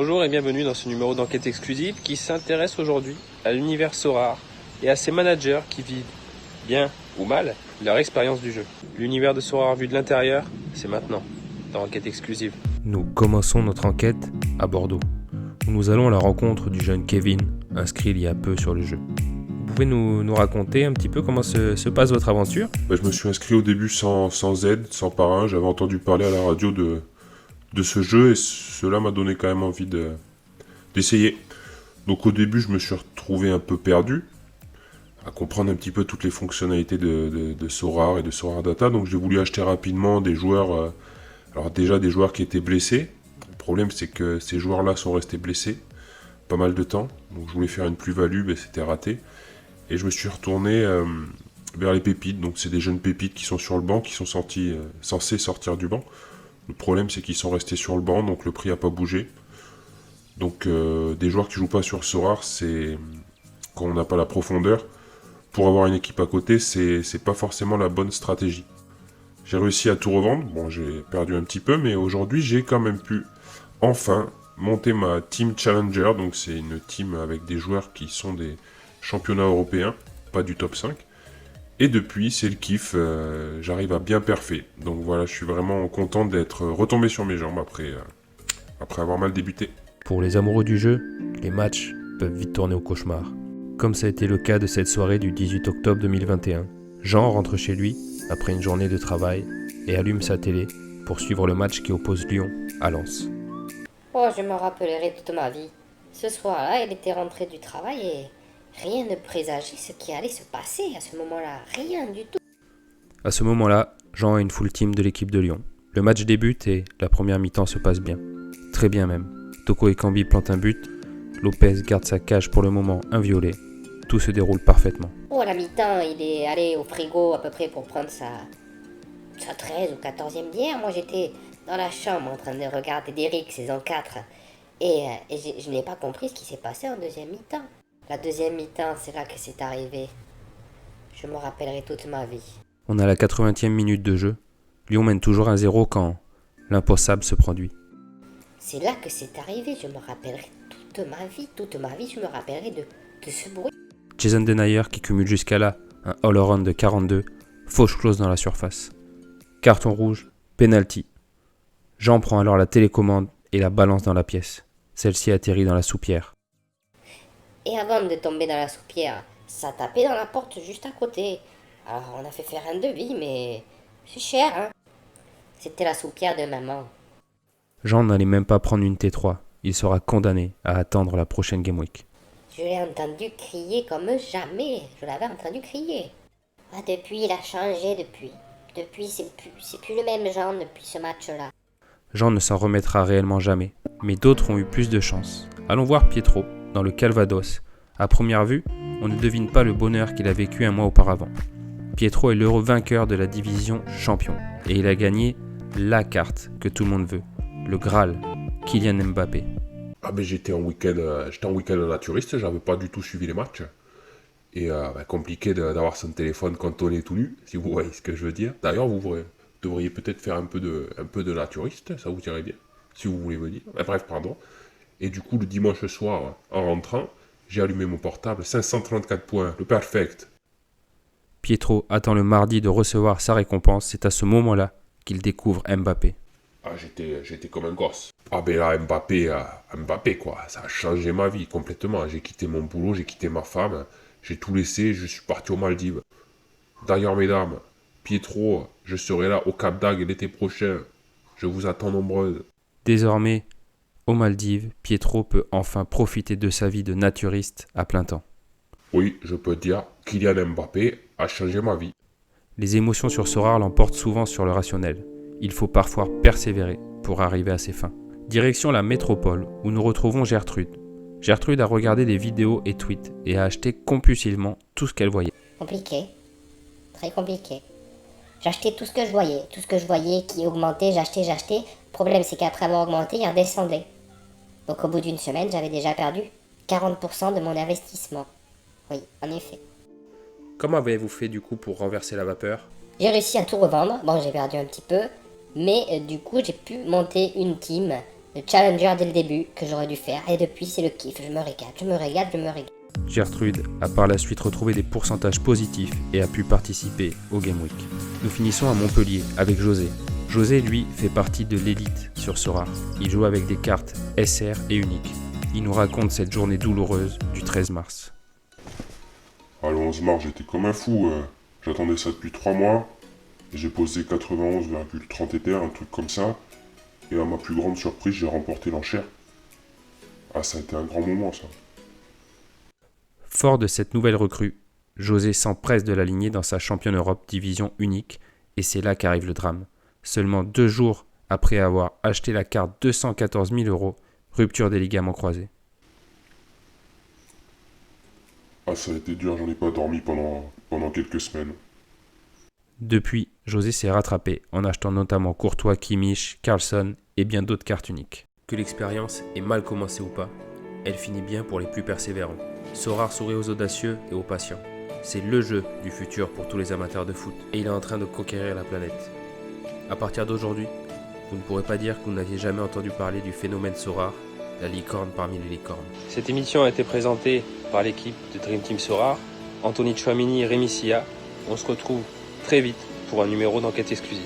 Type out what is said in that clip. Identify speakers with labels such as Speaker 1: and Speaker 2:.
Speaker 1: Bonjour et bienvenue dans ce numéro d'enquête exclusive qui s'intéresse aujourd'hui à l'univers Sorare et à ses managers qui vivent, bien ou mal, leur expérience du jeu. L'univers de Sorare vu de l'intérieur, c'est maintenant, dans Enquête exclusive.
Speaker 2: Nous commençons notre enquête à Bordeaux, où nous allons à la rencontre du jeune Kevin, inscrit il y a peu sur le jeu. Vous pouvez nous raconter un petit peu comment se passe votre aventure ?
Speaker 3: Je me suis inscrit au début sans aide, sans parrain. J'avais entendu parler à la radio de ce jeu et cela m'a donné quand même envie d'essayer. Donc au début, je me suis retrouvé un peu perdu, à comprendre un petit peu toutes les fonctionnalités de Sorare et de Sorare Data. Donc j'ai voulu acheter rapidement des joueurs, alors déjà des joueurs qui étaient blessés. Le problème, c'est que ces joueurs-là sont restés blessés pas mal de temps. Donc je voulais faire une plus-value, mais c'était raté. Et je me suis retourné vers les pépites. Donc c'est des jeunes pépites qui sont sur le banc, qui sont censés sortir du banc. Le problème, c'est qu'ils sont restés sur le banc, donc le prix n'a pas bougé. Donc des joueurs qui jouent pas sur Sorare, c'est quand on n'a pas la profondeur, pour avoir une équipe à côté, c'est pas forcément la bonne stratégie. J'ai réussi à tout revendre. Bon, j'ai perdu un petit peu, mais aujourd'hui, j'ai quand même pu enfin monter ma team Challenger. Donc c'est une team avec des joueurs qui sont des championnats européens, pas du top 5. Et depuis, c'est le kiff, j'arrive à bien perfer. Donc voilà, je suis vraiment content d'être retombé sur mes jambes après avoir mal débuté.
Speaker 2: Pour les amoureux du jeu, les matchs peuvent vite tourner au cauchemar. Comme ça a été le cas de cette soirée du 18 octobre 2021. Jean rentre chez lui après une journée de travail et allume sa télé pour suivre le match qui oppose Lyon à Lens.
Speaker 4: Oh, je me rappellerai toute ma vie. Ce soir-là, il était rentré du travail et rien ne présageait ce qui allait se passer à ce moment-là. Rien du tout.
Speaker 2: À ce moment-là, Jean a une full team de l'équipe de Lyon. Le match débute et la première mi-temps se passe bien. Très bien même. Toko Ekambi plante un but, Lopez garde sa cage pour le moment inviolée. Tout se déroule parfaitement.
Speaker 4: Oh, à la mi-temps, il est allé au frigo à peu près pour prendre sa 13 ou 14e bière. Moi, j'étais dans la chambre en train de regarder Derrick saison 4. Et je n'ai pas compris ce qui s'est passé en deuxième mi-temps. La deuxième mi-temps, c'est là que c'est arrivé. Je me rappellerai toute ma vie.
Speaker 2: On a la 80e minute de jeu. Lyon mène toujours 1-0 quand l'impossible se produit.
Speaker 4: C'est là que c'est arrivé. Je me rappellerai toute ma vie, je me rappellerai de ce bruit.
Speaker 2: Jason Denayer qui cumule jusqu'à là un all-around de 42, fauche close dans la surface. Carton rouge, penalty. Jean prend alors la télécommande et la balance dans la pièce. Celle-ci atterrit dans la soupière.
Speaker 4: Et avant de tomber dans la soupière, ça tapait dans la porte juste à côté. Alors on a fait faire un devis, mais c'est cher, hein. C'était la soupière de maman.
Speaker 2: Jean n'allait même pas prendre une T3. Il sera condamné à attendre la prochaine Game Week.
Speaker 4: Je l'ai entendu crier comme jamais. Je l'avais entendu crier. Ah, depuis, il a changé depuis. Depuis, c'est plus le même Jean depuis ce match-là.
Speaker 2: Jean ne s'en remettra réellement jamais, mais d'autres ont eu plus de chance. Allons voir Pietro, dans le Calvados. À première vue, on ne devine pas le bonheur qu'il a vécu un mois auparavant. Pietro est l'heureux vainqueur de la division champion, et il a gagné la carte que tout le monde veut, le Graal, Kylian Mbappé.
Speaker 3: J'étais en week-end naturiste, j'avais pas du tout suivi les matchs. Et compliqué d'avoir son téléphone cantonné tout nu, si vous voyez ce que je veux dire. D'ailleurs, vous devriez peut-être faire un peu de naturiste, ça vous irait bien, si vous voulez me dire. Bref, pardon. Et du coup, le dimanche soir, en rentrant, j'ai allumé mon portable, 534 points, le perfect.
Speaker 2: Pietro attend le mardi de recevoir sa récompense, c'est à ce moment-là qu'il découvre Mbappé.
Speaker 3: J'étais comme un gosse. Là, Mbappé, quoi, ça a changé ma vie complètement. J'ai quitté mon boulot, j'ai quitté ma femme, j'ai tout laissé, je suis parti aux Maldives. D'ailleurs, mesdames, Pietro, je serai là au Cap d'Agde l'été prochain. Je vous attends nombreuses.
Speaker 2: Désormais, aux Maldives, Pietro peut enfin profiter de sa vie de naturiste à plein temps.
Speaker 3: Oui, je peux dire, Kylian Mbappé a changé ma vie.
Speaker 2: Les émotions sur Sorare l'emportent souvent sur le rationnel. Il faut parfois persévérer pour arriver à ses fins. Direction la métropole, où nous retrouvons Gertrude. Gertrude a regardé des vidéos et tweets et a acheté compulsivement tout ce qu'elle voyait.
Speaker 4: Compliqué. Très compliqué. J'achetais tout ce que je voyais qui augmentait, j'achetais. Le problème, c'est qu'après avoir augmenté, il redescendait. Donc au bout d'une semaine, j'avais déjà perdu 40% de mon investissement. Oui, en effet.
Speaker 2: Comment avez-vous fait du coup pour renverser la vapeur ?
Speaker 4: J'ai réussi à tout revendre. Bon, j'ai perdu un petit peu. Mais du coup, j'ai pu monter une team le challenger dès le début que j'aurais dû faire. Et depuis, c'est le kiff. Je me régale.
Speaker 2: Gertrude a par la suite retrouvé des pourcentages positifs et a pu participer au Game Week. Nous finissons à Montpellier avec José. José, lui, fait partie de l'élite sur Sora. Il joue avec des cartes SR et uniques. Il nous raconte cette journée douloureuse du 13 mars.
Speaker 3: Le 11 mars, j'étais comme un fou. J'attendais ça depuis 3 mois. J'ai posé 91,30 Ether, un truc comme ça. Et à ma plus grande surprise, j'ai remporté l'enchère. Ça a été un grand moment, ça.
Speaker 2: Fort de cette nouvelle recrue, José s'empresse de l'aligner dans sa championne Europe division unique. Et c'est là qu'arrive le drame. Seulement 2 jours après avoir acheté la carte 214 000 €, rupture des ligaments croisés.
Speaker 3: Ça a été dur, j'en ai pas dormi pendant quelques semaines.
Speaker 2: Depuis, José s'est rattrapé en achetant notamment Courtois, Kimmich, Carlson et bien d'autres cartes uniques. Que l'expérience ait mal commencé ou pas, elle finit bien pour les plus persévérants. Sora sourit aux audacieux et aux patients. C'est le jeu du futur pour tous les amateurs de foot et il est en train de conquérir la planète. À partir d'aujourd'hui, vous ne pourrez pas dire que vous n'aviez jamais entendu parler du phénomène Sora, la licorne parmi les licornes.
Speaker 1: Cette émission a été présentée par l'équipe de Dream Team Sora, Anthony Chouamini et Rémi Sia. On se retrouve très vite pour un numéro d'enquête exclusive.